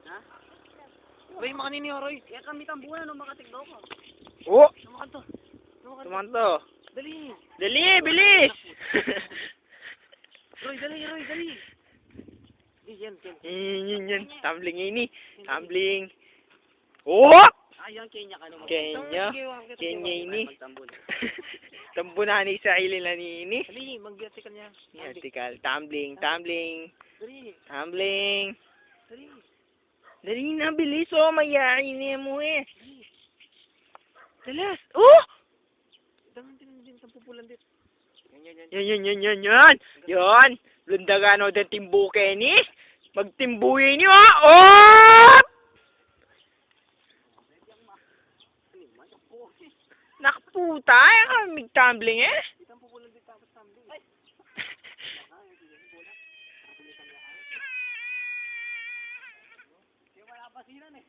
Ha? Bay, makanini Roy. Kaya kami tambuhan nung makatigdaw ko. Oh! Tumakan to. Tumanto. Dali. Dali, bilis! Roy, dali. Yan. Yan. Tumbling ini. Tumbling. Oh! Ayan, Kenya ka naman. Kenya ini. Magtambon. Tambo na ni sa ilin na ni ini. Dali, mag-vertical niya. Vertical. Tumbling. Dali. Tumbling. Dali. Dali na, bilis oh. Mayain niya mo eh. Dalas. Oh! Dangan din sa pupulan dit. Yan. Yan. Lundagan o din timbuke ni. Magtimbuhin niyo ha. Oh! Nakputa. May tumbling eh. Isang pupulan dit tapos tumbling. Wala pa sila eh.